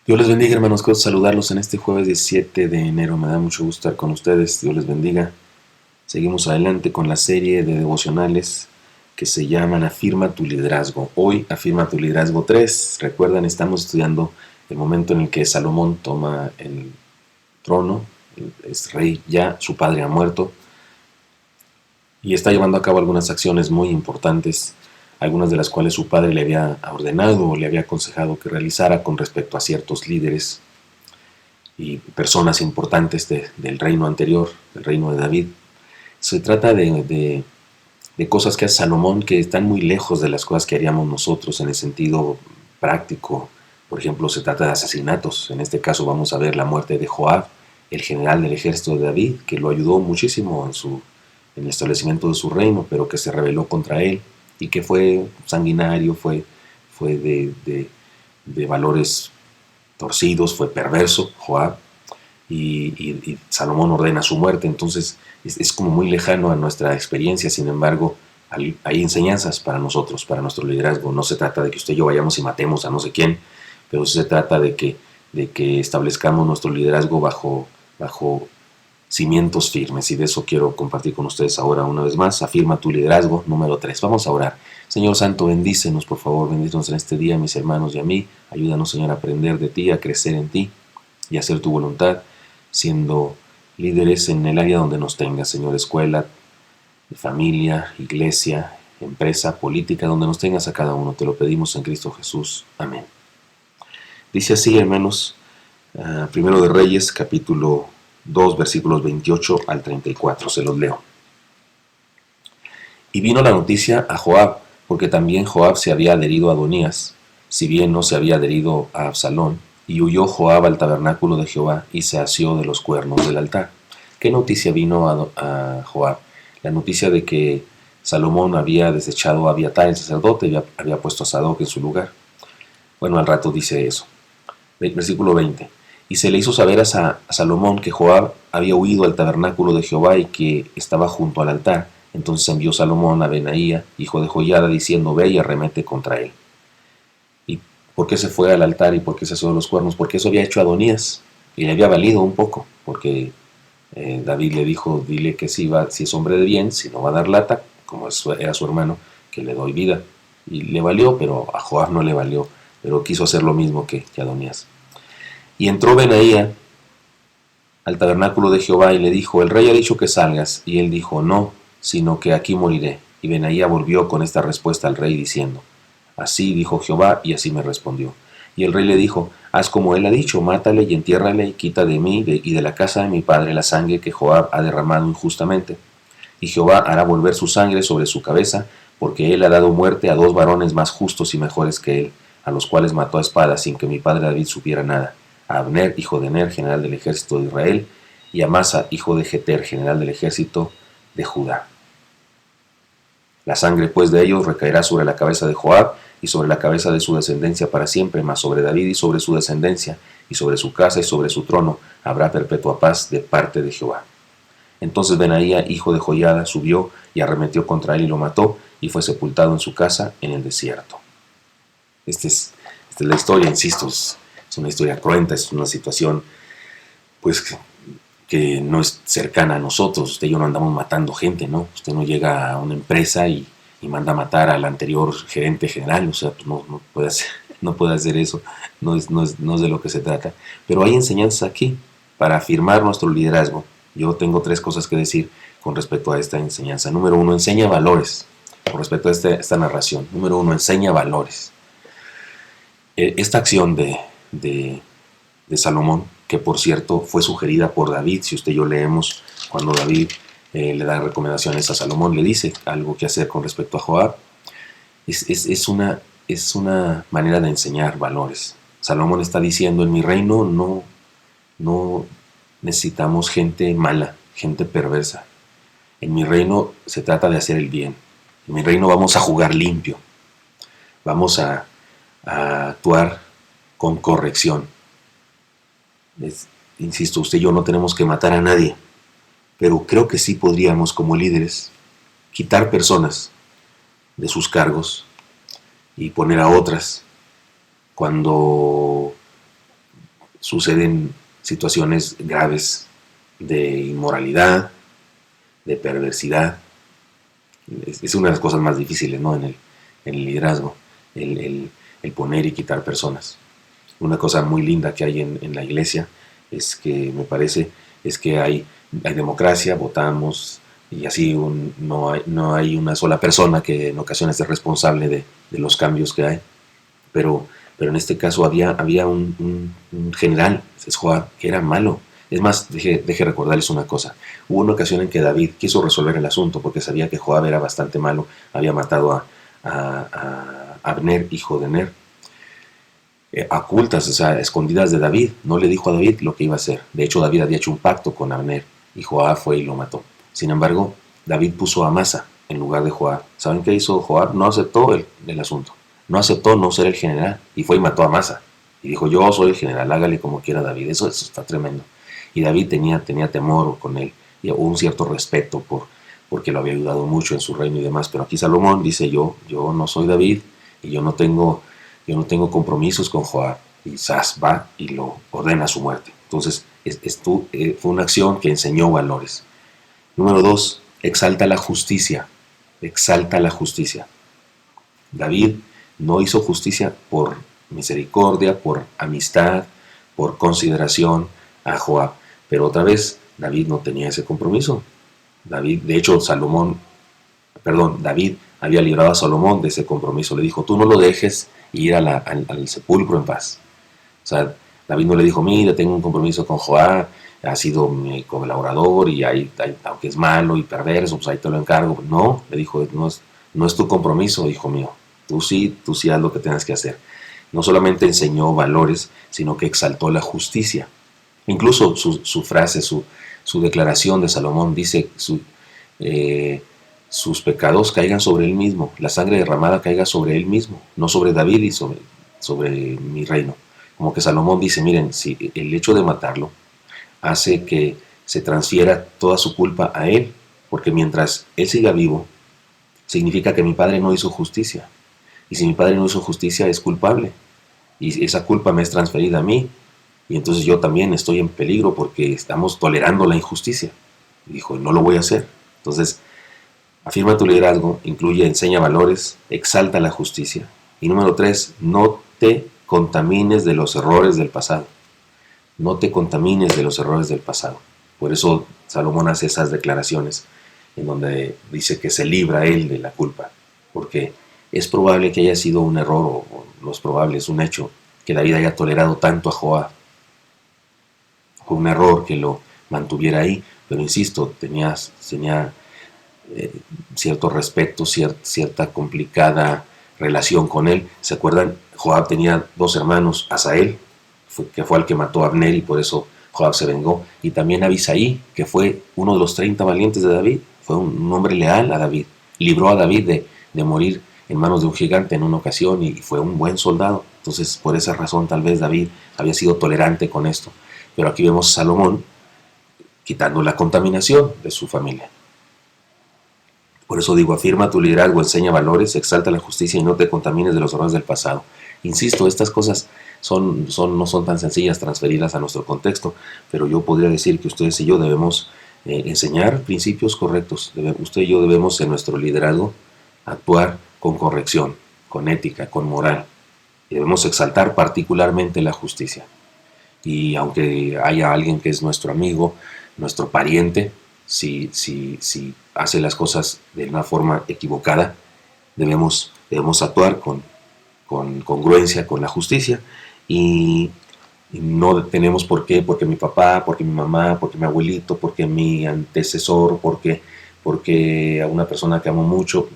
Dios les bendiga, hermanos, quiero saludarlos en este jueves 17 de enero. Me da mucho gusto estar con ustedes. Dios les bendiga. Seguimos adelante con la serie de devocionales que se llaman Afirma tu liderazgo. Hoy, Afirma tu liderazgo 3. Recuerdan, estamos estudiando el momento en el que Salomón toma el trono. Es rey ya, su padre ha muerto y está llevando a cabo algunas acciones muy importantes, algunas de las cuales su padre le había ordenado o le había aconsejado que realizara con respecto a ciertos líderes y personas importantes del reino anterior, del reino de David. Se trata de cosas que hace Salomón que están muy lejos de las cosas que haríamos nosotros en el sentido práctico. Por ejemplo, se trata de asesinatos. En este caso vamos a ver la muerte de Joab, el general del ejército de David, que lo ayudó muchísimo en el establecimiento de su reino, pero que se rebeló contra él y que fue sanguinario, fue de valores torcidos, fue perverso, Joab, y Salomón ordena su muerte. Entonces es como muy lejano a nuestra experiencia. Sin embargo, hay enseñanzas para nosotros, para nuestro liderazgo. No se trata de que usted y yo vayamos y matemos a no sé quién, pero sí se trata de que establezcamos nuestro liderazgo bajo cimientos firmes, y de eso quiero compartir con ustedes ahora una vez más. Afirma tu liderazgo número 3. Vamos a orar. Señor Santo, bendícenos, por favor, bendícenos en este día, mis hermanos y a mí. Ayúdanos, Señor, a aprender de ti, a crecer en ti y a hacer tu voluntad, siendo líderes en el área donde nos tengas, Señor, escuela, familia, iglesia, empresa, política, donde nos tengas a cada uno. Te lo pedimos en Cristo Jesús. Amén. Dice así, hermanos, Primero de Reyes, capítulo 2, versículos 28 al 34. Se los leo. Y vino la noticia a Joab, porque también Joab se había adherido a Adonías, si bien no se había adherido a Absalón, y huyó Joab al tabernáculo de Jehová y se asió de los cuernos del altar. ¿Qué noticia vino a Joab? La noticia de que Salomón había desechado a Abiatar el sacerdote y había puesto a Sadoc en su lugar. Bueno, al rato dice eso. Versículo 20. Y se le hizo saber a Salomón que Joab había huido al tabernáculo de Jehová y que estaba junto al altar. Entonces envió Salomón a Benaía, hijo de Joiada, diciendo: ve y arremete contra él. ¿Y por qué se fue al altar y por qué se asió de los cuernos? Porque eso había hecho Adonías y le había valido un poco, porque David le dijo: dile que si es hombre de bien, si no va a dar lata, como era su hermano, que le doy vida. Y le valió, pero a Joab no le valió, pero quiso hacer lo mismo que Adonías. Y entró Benaía al tabernáculo de Jehová y le dijo: el rey ha dicho que salgas. Y él dijo: no, sino que aquí moriré. Y Benaía volvió con esta respuesta al rey diciendo: así dijo Jehová, y así me respondió. Y el rey le dijo: haz como él ha dicho, mátale y entiérrale, y quita de mí y de la casa de mi padre la sangre que Joab ha derramado injustamente. Y Jehová hará volver su sangre sobre su cabeza, porque él ha dado muerte a 2 varones más justos y mejores que él, a los cuales mató a espada sin que mi padre David supiera nada: a Abner, hijo de Ner, general del ejército de Israel, y a Masa, hijo de Jeter, general del ejército de Judá. La sangre pues de ellos recaerá sobre la cabeza de Joab y sobre la cabeza de su descendencia para siempre, mas sobre David y sobre su descendencia, y sobre su casa y sobre su trono, habrá perpetua paz de parte de Jehová. Entonces Benaía, hijo de Joiada, subió y arremetió contra él y lo mató, y fue sepultado en su casa en el desierto. Esta es la historia, insisto, es una historia cruenta, es una situación pues que no es cercana a nosotros. Usted y yo no andamos matando gente, ¿no? Usted no llega a una empresa y manda a matar al anterior gerente general, o sea, pues no puede hacer, no puede hacer eso, no es de lo que se trata. Pero hay enseñanzas aquí para afirmar nuestro liderazgo. Yo tengo 3 cosas que decir con respecto a esta enseñanza. Número 1, enseña valores. Con respecto a esta narración. Número 1, enseña valores. Esta acción de Salomón, que por cierto fue sugerida por David, si usted y yo leemos cuando David le da recomendaciones a Salomón, le dice algo que hacer con respecto a Joab, es una manera de enseñar valores. Salomón está diciendo: en mi reino no necesitamos gente mala, gente perversa. En mi reino se trata de hacer el bien. En mi reino vamos a jugar limpio, vamos a actuar con corrección. Insisto, usted y yo no tenemos que matar a nadie, pero creo que sí podríamos, como líderes, quitar personas de sus cargos y poner a otras cuando suceden situaciones graves de inmoralidad, de perversidad. Es una de las cosas más difíciles, ¿no? En el liderazgo, el poner y quitar personas. Una cosa muy linda que hay en la iglesia es que, me parece, es que hay democracia, votamos, y así no hay una sola persona que en ocasiones es responsable de los cambios que hay. Pero en este caso había un general, es Joab, que era malo. Es más, deje recordarles una cosa. Hubo una ocasión en que David quiso resolver el asunto porque sabía que Joab era bastante malo, había matado a Abner, hijo de Ner, a ocultas, o sea, escondidas de David. No le dijo a David lo que iba a hacer. De hecho, David había hecho un pacto con Abner y Joab fue y lo mató. Sin embargo, David puso a Amasa en lugar de Joab. ¿Saben qué hizo Joab? No aceptó el asunto. No aceptó no ser el general y fue y mató a Amasa. Y dijo, yo soy el general, hágale como quiera David. Eso está tremendo. Y David tenía temor con él y un cierto respeto porque lo había ayudado mucho en su reino y demás. Pero aquí Salomón dice, yo no soy David y yo no tengo compromisos con Joab. Y Sas va y lo ordena a su muerte. Entonces, fue una acción que enseñó valores. Número 2, exalta la justicia. Exalta la justicia. David no hizo justicia por misericordia, por amistad, por consideración a Joab. Pero otra vez, David no tenía ese compromiso. David había librado a Salomón de ese compromiso. Le dijo, tú no lo dejes ir al sepulcro en paz. O sea, David no le dijo, mira, tengo un compromiso con Joab, ha sido mi colaborador y aunque es malo y perverso, pues ahí te lo encargo. No, le dijo, no es tu compromiso, hijo mío. Tú sí haz lo que tengas que hacer. No solamente enseñó valores, sino que exaltó la justicia. Incluso su frase, su declaración de Salomón dice, sus pecados caigan sobre él mismo, la sangre derramada caiga sobre él mismo, no sobre David y sobre mi reino. Como que Salomón dice, miren, si el hecho de matarlo hace que se transfiera toda su culpa a él, porque mientras él siga vivo, significa que mi padre no hizo justicia. Y si mi padre no hizo justicia, es culpable. Y esa culpa me es transferida a mí. Y entonces yo también estoy en peligro porque estamos tolerando la injusticia. Y dijo, no lo voy a hacer. Entonces, afirma tu liderazgo, enseña valores, exalta la justicia. Y número 3, no te contamines de los errores del pasado. No te contamines de los errores del pasado. Por eso Salomón hace esas declaraciones en donde dice que se libra él de la culpa. Porque es probable que haya sido un error, o no es probable, es un hecho, que David haya tolerado tanto a Joab. Fue un error que lo mantuviera ahí, pero insisto, tenía cierto respeto, cierta complicada relación con él. ¿Se acuerdan? Joab tenía 2 hermanos, Asael, que fue el que mató a Abner y por eso Joab se vengó, y también Abisaí, que fue uno de los 30 valientes de David, fue un hombre leal a David, libró a David de morir en manos de un gigante en una ocasión y fue un buen soldado. Entonces, por esa razón tal vez David había sido tolerante con esto. Pero aquí vemos a Salomón quitando la contaminación de su familia. Por eso digo, afirma tu liderazgo, enseña valores, exalta la justicia y no te contamines de los errores del pasado. Insisto, estas cosas no son tan sencillas transferirlas a nuestro contexto, pero yo podría decir que ustedes y yo debemos enseñar principios correctos. Usted y yo debemos en nuestro liderazgo actuar con corrección, con ética, con moral. Y debemos exaltar particularmente la justicia. Y aunque haya alguien que es nuestro amigo, nuestro pariente, si hace las cosas de una forma equivocada, debemos actuar con congruencia con la justicia y no tenemos por qué, porque mi papá, porque mi mamá, porque mi abuelito, porque mi antecesor, porque a una persona que amo mucho,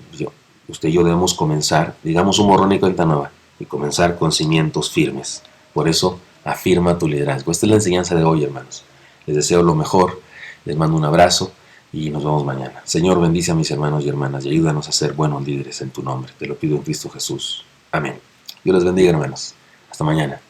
usted y yo debemos comenzar, digamos un borrón y cuenta nueva, y comenzar con cimientos firmes. Por eso, afirma tu liderazgo. Esta es la enseñanza de hoy, hermanos. Les deseo lo mejor, les mando un abrazo y nos vemos mañana. Señor, bendice a mis hermanos y hermanas y ayúdanos a ser buenos líderes en tu nombre. Te lo pido en Cristo Jesús. Amén. Dios les bendiga, hermanos. Hasta mañana.